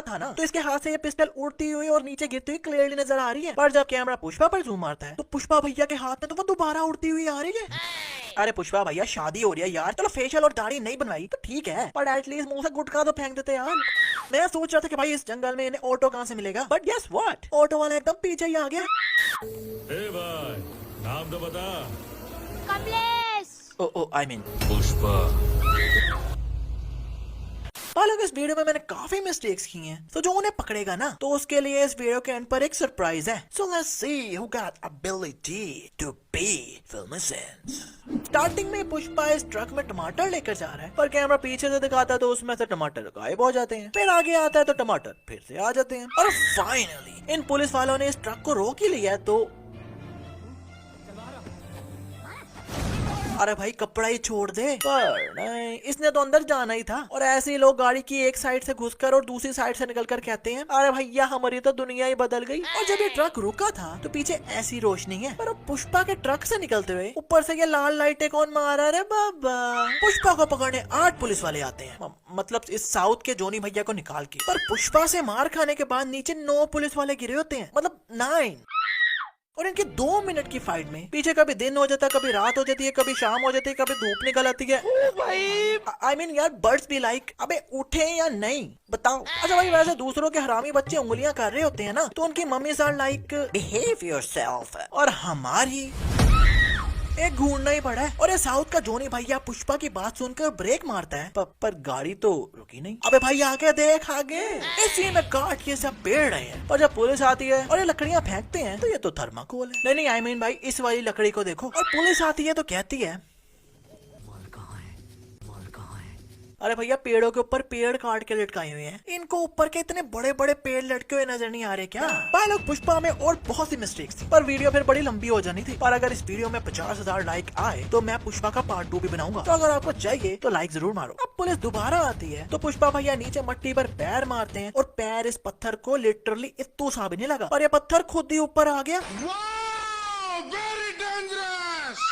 था ना, तो इसके हाथ से ये पिस्टल उड़ती हुई और नीचे गिरती हुई क्लियरली नजर आ रही है। पर जब कैमरा पुष्पा पर जूम मारता है तो पुष्पा भैया के हाथ में तो वो दोबारा उड़ती हुई आ रही है। अरे पुष्पा भैया शादी हो रही है यार, चलो फेशियल और दाढ़ी नहीं बनवाई तो ठीक है, पर एटलीस्ट मुंह से गुटखा तो फेंक देते यार। मैं सोच रहा था कि भाई इस जंगल में इन्हें ऑटो कहाँ से मिलेगा, बट गेस व्हाट, ऑटो वाला एकदम पीछे ही आ गया। ए भाई, नाम तो बता। कमलेश। ओ आई मीन पुष्पा। लोग इस वीडियो में मैंने काफी मिस्टेक्स की हैं, तो जो उन्हें पकड़ेगा ना तो उसके लिए इस वीडियो के एंड पर एक सरप्राइज है। So let's see who got ability to be film sense. Starting में पुष्पा इस ट्रक में टमाटर लेकर जा रहा है, पर कैमरा पीछे से दिखाता है तो उसमें से टमाटर गायब हो जाते हैं। फिर आगे आता है तो टमाटर फिर से आ जाते हैं, और फाइनली इन पुलिस वालों ने इस ट्रक को रोक ही लिया। तो अरे भाई कपड़ा ही छोड़ दे, पर नहीं, इसने तो अंदर जाना ही था। और ऐसे ही लोग गाड़ी की एक साइड से घुसकर और दूसरी साइड से निकलकर कहते हैं अरे भैया हमारी तो दुनिया ही बदल गई। और जब ये ट्रक रुका था तो पीछे ऐसी रोशनी है, पर अब पुष्पा के ट्रक से निकलते हुए ऊपर से ये लाल लाइटें कौन मारा रे बाबा। पुष्पा को पकड़ने 8 पुलिस वाले आते हैं, मतलब इस साउथ के जोनी भैया को निकाल के। पर पुष्पा से मार खाने के बाद नीचे 9 पुलिस वाले गिरे होते हैं, मतलब 9। और इनके 2 मिनट की फाइट में पीछे कभी दिन हो जाता है, कभी रात हो जाती है, कभी शाम हो जाती है, कभी धूप निकल आती है। आई मीन यार बर्ड्स भी लाइक अबे उठे या नहीं बताओ। अच्छा भाई वैसे दूसरों के हरामी बच्चे उंगलियां कर रहे होते हैं ना, तो उनकी mummy are like behave yourself, और हमारी एक घूरना ही पड़ा है। और ये साउथ का जोनी भैया पुष्पा की बात सुनकर ब्रेक मारता है, पर गाड़ी तो रुकी नहीं। अबे भाई आगे देख आगे, इसी में काट के सब पेड़ रहे हैं। और जब पुलिस आती है और ये लकड़ियां फेंकते हैं तो ये तो थर्माकोल है। नहीं आई मीन भाई इस वाली लकड़ी को देखो। और पुलिस आती है तो कहती है अरे भैया पेड़ों के ऊपर पेड़ काट के लटकाए हुए हैं, इनको ऊपर के इतने बड़े बड़े पेड़ लटके हुए नजर नहीं आ रहे क्या। भाई लोग पुष्पा में और बहुत सी मिस्टेक्स थी, पर वीडियो फिर बड़ी लंबी हो जानी थी। पर अगर इस वीडियो में 50,000 लाइक आए तो मैं पुष्पा का पार्ट 2 भी बनाऊंगा, तो अगर आपको चाहिए तो लाइक जरूर मारो। अब पुलिस दोबारा आती है तो पुष्पा भैया नीचे मट्टी पर पैर मारते हैं, और पैर इस पत्थर को लिटरली इत्तू सा भी नहीं लगा, और ये पत्थर खुद ही ऊपर आ गया।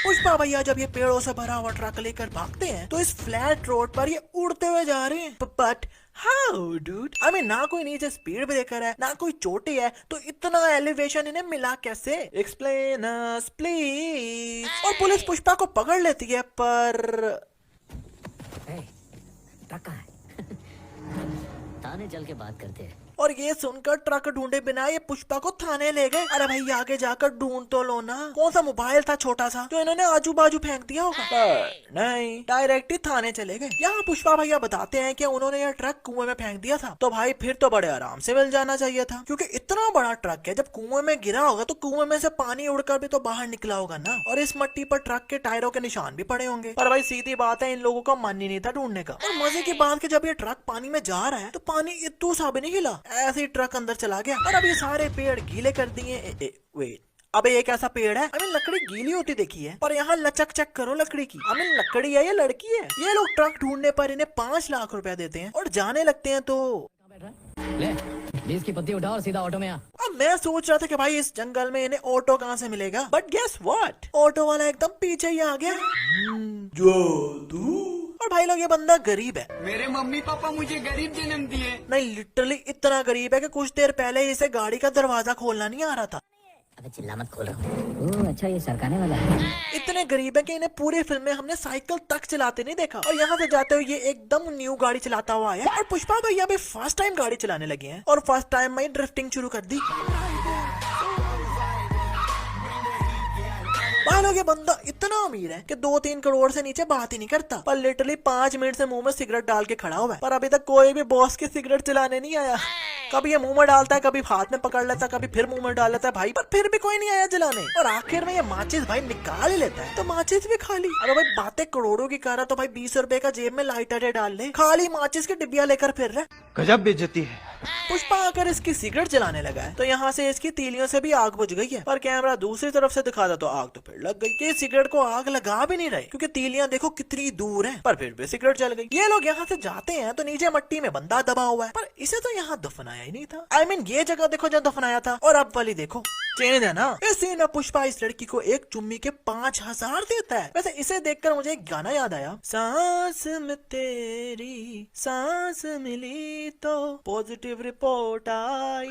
पुष्पा भैया जब ये पेड़ों से भरा हुआ ट्रक लेकर भागते हैं तो इस फ्लैट रोड पर ये उड़ते हुए जा रहे हैं। But how dude, I mean ना कोई नीचे स्पीड ब्रेकर है ना कोई चोटी है, तो इतना एलिवेशन इन्हें मिला कैसे? Explain us please. और पुलिस पुष्पा को पकड़ लेती है, पर ट्रक कहाँ है? थाने चल के बात करते हैं। और ये सुनकर ट्रक ढूंढे बिना ये पुष्पा को थाने ले गए। अरे भाई आगे जाकर ढूंढ तो लो ना, कौन सा मोबाइल था छोटा सा जो इन्होंने आजू बाजू फेंक दिया होगा। नहीं डायरेक्ट ही थाने चले गए। यहाँ पुष्पा भैया बताते हैं कि उन्होंने यह ट्रक कुएं में फेंक दिया था। तो भाई फिर तो बड़े आराम से मिल जाना चाहिए था, क्योंकि इतना बड़ा ट्रक है, जब कुएं में गिरा होगा तो कुएं में से पानी उड़कर भी तो बाहर निकला होगा ना, और इस मट्टी पर ट्रक के टायरों के निशान भी पड़े होंगे। पर भाई सीधी बात है इन लोगों का मन ही नहीं था ढूंढने का। और मजे की बात कि जब ये ट्रक पानी में जा रहा है तो पानी इतू सा भी नहीं हिला, ऐसे ही ट्रक अंदर चला गया। और अब ये सारे पेड़ गीले कर दिए। वेट, अबे एक ऐसा पेड़ है, आई मीन लकड़ी गीली होती देखी है, पर यहाँ लचक चेक करो लकड़ी की। आई मीन लकड़ी है या लड़की है? ये लोग ट्रक ढूंढने पर इन्हें 5 लाख रुपया देते हैं और जाने लगते हैं। तो ले 20 की पत्ती उठा और सीधा ऑटो में आ। अब मैं सोच रहा था कि भाई इस जंगल में इन्हें ऑटो कहाँ से मिलेगा, बट गेस व्हाट, ऑटो वाला एकदम पीछे ही आ गया। जादू। और भाई लोग ये बंदा गरीब है। मेरे मम्मी पापा मुझे गरीब जन्म दिए। नहीं लिटरली इतना गरीब है कि कुछ देर पहले इसे गाड़ी का दरवाजा खोलना नहीं आ रहा था। अबे चिल्ला मत, खोल रहा हूँ। अच्छा ये सरकाने वाला है। इतने गरीब है कि इन्हें पूरी फिल्म में हमने साइकिल तक चलाते नहीं देखा, और यहाँ से जाते हुए ये एकदम न्यू गाड़ी चलाता हुआ आया। और पुष्पा भैया भी फर्स्ट टाइम गाड़ी चलाने लगे हैं, और फर्स्ट टाइम में ड्रिफ्टिंग शुरू कर दी। भाई लोग ये बंदा इतना अमीर है कि 2-3 करोड़ से नीचे बात ही नहीं करता, पर लिटरली 5 मिनट से मुंह में सिगरेट डाल के खड़ा हुआ है। पर अभी तक कोई भी बॉस की सिगरेट चलाने नहीं आया। कभी ये मुंह में डालता है, कभी हाथ में पकड़ लेता है, कभी फिर मुंह में डाल लेता है भाई, पर फिर भी कोई नहीं आया जलाने। और आखिर में ये माचिस भाई निकाल ही लेता है, तो माचिस भी खाली। अरे भाई बातें करोड़ों की कर रहा, तो भाई 20 रुपए का जेब में लाइटर डाल ले, खाली माचिस की डिब्बिया लेकर फिर रहा। गजब बेइज्जती है। पुष्पा आकर इसकी सिगरेट जलाने लगा है। तो यहाँ से इसकी तीलियों से भी आग बुझ गई है, पर कैमरा दूसरी तरफ से दिखा था तो आग तो फिर लग गई। ये सिगरेट को आग लगा भी नहीं रहे क्योंकि तीलियां देखो कितनी दूर है, पर फिर भी सिगरेट जल गई। ये लोग यहाँ से जाते हैं तो नीचे मट्टी में बंदा दबा हुआ है, पर इसे तो यहाँ दफनाया ही नहीं था। I mean, ये जगह देखो जहाँ दफनाया था और अब वाली देखो, चेंज है ना। इस सीन में पुष्पा इस लड़की को एक चुम्मी के 5000 देता है। वैसे इसे देखकर मुझे एक गाना याद आया, सांस में तेरी सांस मिली तो positive report I.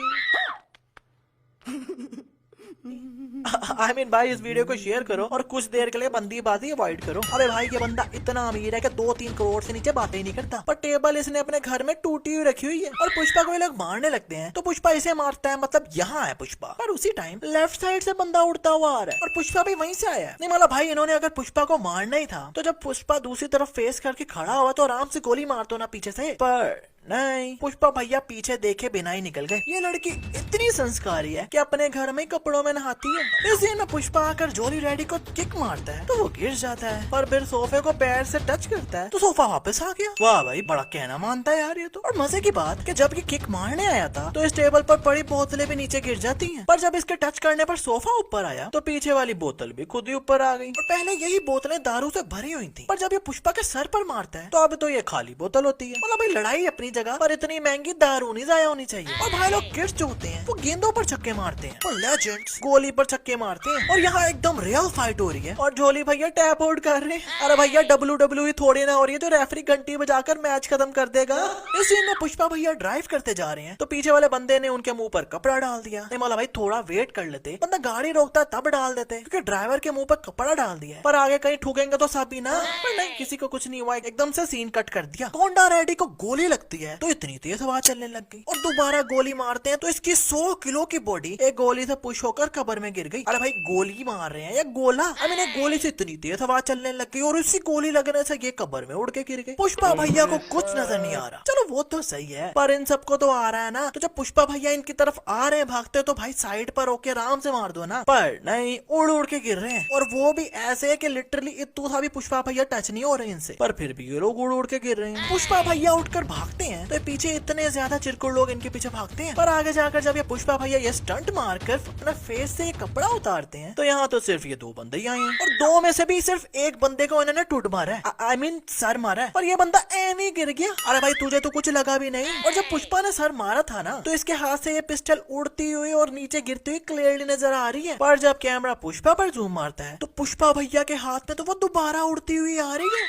I mean, भाई इस वीडियो को शेयर करो और कुछ देर के लिए बंदीबाजी अवॉइड करो। अबे भाई ये बंदा इतना अमीर है कि 2-3 करोड़ से नीचे बातें ही नहीं करता, पर टेबल इसने अपने घर में टूटी हुई रखी हुई है और पुष्पा को ये लोग मारने लगते हैं तो पुष्पा इसे मारता है, मतलब यहाँ है पुष्पा। पर उसी टाइम लेफ्ट साइड से बंदा उड़ता हुआ आ रहा है और पुष्पा भी वहीं से आया है। नहीं मतलब भाई इन्होंने अगर पुष्पा को मारना ही था तो जब पुष्पा दूसरी तरफ फेस करके खड़ा हुआ तो आराम से गोली मार दो ना पीछे से, पर नहीं, पुष्पा भैया पीछे देखे बिना ही निकल गए। ये लड़की इतनी संस्कारी है कि अपने घर में कपड़ों में नहाती है। इस सीन में पुष्पा आकर जोली रेडी को किक मारता है तो वो गिर जाता है, पर फिर सोफे को पैर से टच करता है तो सोफा वापस आ गया। वाह भाई बड़ा कहना मानता है यार ये तो। और मजे की बात कि जब ये किक मारने आया था तो इस टेबल पर पड़ी बोतलें भी नीचे गिर जाती हैं, पर जब इसके टच करने पर सोफा ऊपर आया तो पीछे वाली बोतल भी खुद ही ऊपर आ गई। और पहले यही बोतलें दारू से भरी हुई थी, पर जब ये पुष्पा के सर पर मारता है तो अब तो ये खाली बोतल होती है। मतलब भाई लड़ाई अपनी जगह, पर इतनी महंगी दारू नहीं जाया होनी चाहिए। और भाई लोग किड्स जो होते हैं वो गेंदों पर छक्के मारते हैं और लेजेंड्स गोली पर छक्के मारते हैं। और यहाँ एकदम रियल फाइट हो रही है और झोली भैया टैप आउट कर रहे हैं। अरे भैया WWE थोड़ी ना हो रही है तो रेफरी घंटी बजाकर मैच खत्म कर देगा। इस सीन में पुष्पा भैया ड्राइव करते जा रहे हैं तो पीछे वाले बंदे ने उनके मुंह पर कपड़ा डाल दिया। नहीं मतलब भाई थोड़ा वेट कर लेते, बंदा गाड़ी रोकता तब डाल देते, क्योंकि ड्राइवर के मुंह पर कपड़ा डाल दिया है। पर आगे कहीं ठुकेंगे तो सब ही ना, पर नहीं किसी को कुछ नहीं हुआ, एकदम से सीन कट कर दिया। होंडा रेडी को गोली लगती है तो इतनी तेज हवा चलने लग गई और दोबारा गोली मारते हैं तो इसकी 100 किलो की बॉडी एक गोली से पुश होकर कब्र में गिर गई। अरे भाई गोली मार रहे हैं या गोला, आई मीन एक गोली से इतनी तेज हवा चलने लग गई और उसी गोली लगने से ये कब्र में उड़ के गिर गई। पुष्पा भैया को कुछ नजर नहीं आ रहा, चलो वो तो सही है, पर इन सबको तो आ रहा है ना। तो जब पुष्पा भैया इनकी तरफ आ रहे हैं भागते तो भाई साइड पर होके आराम से मार दो ना, पर नहीं उड़ उड़ के गिर रहे हैं और वो भी ऐसे कि लिटरली इतू था भी पुष्पा भैया टच नहीं हो रहे इनसे, पर फिर भी ये लोग उड़ उड़ के गिर रहे हैं। पुष्पा भैया उठकर भागते हैं तो पीछे इतने ज्यादा चिरकुट लोग इनके पीछे भागते हैं, पर आगे जाकर जब ये पुष्पा भैया ये स्टंट मारकर अपना फेस से कपड़ा उतारते हैं तो यहाँ तो सिर्फ ये 2 बंदे ही आए हैं और 2 में से भी सिर्फ एक बंदे को इन्होंने टूट मारा है, आई मीन सर मारा है, पर ये बंदा ऐन ही गिर गया। अरे भाई तुझे तो कुछ लगा भी नहीं। और जब पुष्पा ने सर मारा था ना तो इसके हाथ से ये पिस्टल उड़ती हुई और नीचे गिरती हुई क्लियरली नजर आ रही है, पर जब कैमरा पुष्पा पर जूम मारता है तो पुष्पा भैया के हाथ में तो वो दोबारा उड़ती हुई आ रही है।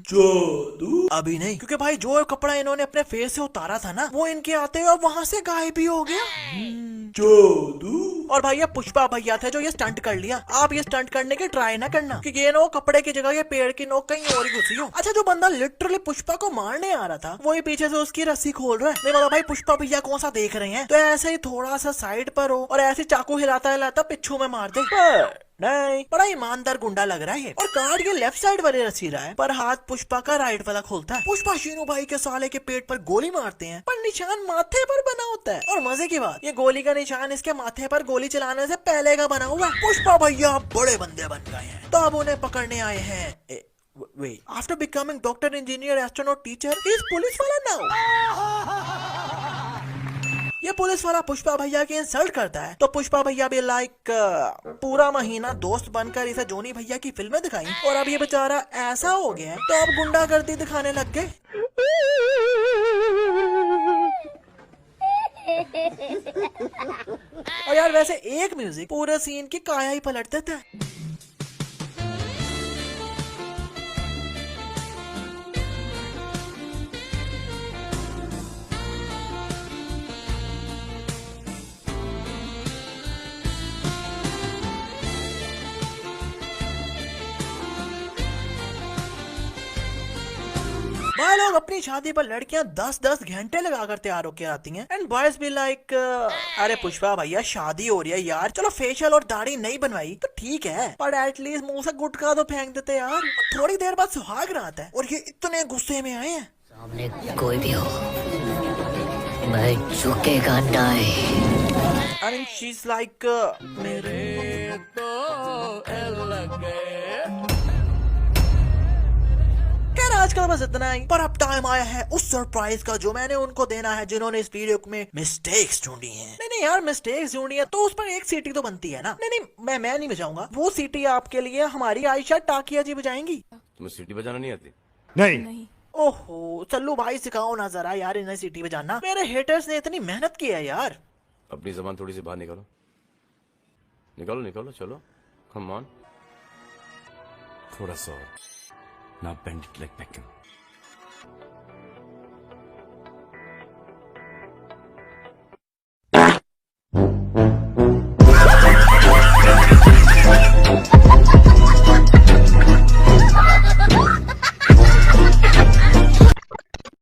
जादू अभी नहीं, क्योंकि भाई जो कपड़ा इन्होंने अपने फेस से उतारा था ना वो इनके आते हुए वहां से गायब भी हो गया। जादू। और भाई ये पुष्पा भैया थे जो ये स्टंट कर लिया। आप ये स्टंट करने की ट्राई ना करना कि ये नोक कपड़े की जगह ये पेड़ की नोक कहीं और ही घुसी हो। अच्छा जो बंदा लिटरली पुष्पा को मारने आ रहा था वही पीछे से उसकी रस्सी खोल रहा है। नहीं मतलब भाई पुष्पा भैया कौन सा देख रहे हैं, तो ऐसे ही थोड़ा सा साइड पर हो और ऐसे चाकू हिलाता हिलाता पिछू में मार दे। नहीं बड़ा ईमानदार गुंडा लग रहा है और कार्ड ये लेफ्ट साइड वाले रसी रहा है, पर हाथ पुष्पा का राइट वाला खोलता है। पुष्पा शीनू भाई के साले के पेट पर गोली मारते हैं, पर निशान माथे पर बना होता है। और मजे की बात ये गोली का निशान इसके माथे पर गोली चलाने से पहले का बना हुआ है। पुष्पा भैया बड़े बंदे बन गए हैं तो अब उन्हें पकड़ने आए हैं। Wait, after becoming doctor, engineer, astronaut, teacher, he is police वाला now। ये पुलिस वाला पुष्पा भैया की इंसल्ट करता है तो पुष्पा भैया भी लाइक पूरा महीना दोस्त बनकर इसे जोनी भैया की फिल्में दिखाई और अब ये बेचारा ऐसा हो गया है तो अब गुंडागर्दी दिखाने लग गए। और यार वैसे एक म्यूजिक पूरे सीन की काया ही पलट देता है। भाई लोग अपनी शादी पर लड़कियां 10-10 घंटे लगा कर तैयार होकर आती हैं एंड बॉयज भी लाइक अरे पुष्पा भैया शादी हो रही है यार, चलो फेशियल और दाढ़ी नहीं बनवाई तो ठीक है, पर एटलीस्ट मुंह से गुटखा तो फेंक देते यार। थोड़ी देर बाद सुहाग रात है और ये इतने गुस्से में आए हैं। सामने कोई भी हो मैं झुकेगा नहीं। I mean, she's like मेरे तो लगे। आज का बस इतना ही, पर अब टाइम आया है उस सरप्राइज का जो मैंने उनको देना है जिन्होंने इस वीडियो में मिस्टेक्स ढूंढी हैं। नहीं यार, मिस्टेक्स ढूंढी है तो उस पर एक सीटी तो बनती है ना। नहीं मैं नहीं बजाऊंगा, वो सीटी आपके लिए हमारी आयशा टाकिया जी बजाएंगी। तुम्हें सीटी बजाना नहीं आती? नहीं। ओहो चल्लू भाई सिखाओ ना जरा यार इन्हें सीटी बजाना। मेरे हेटर्स ने इतनी मेहनत की है यार। अपनी जबान थोड़ी सी बाहर निकालो, निकालो निकालो, चलो कम ऑन, थोड़ा सा और, now bend it like Beckham.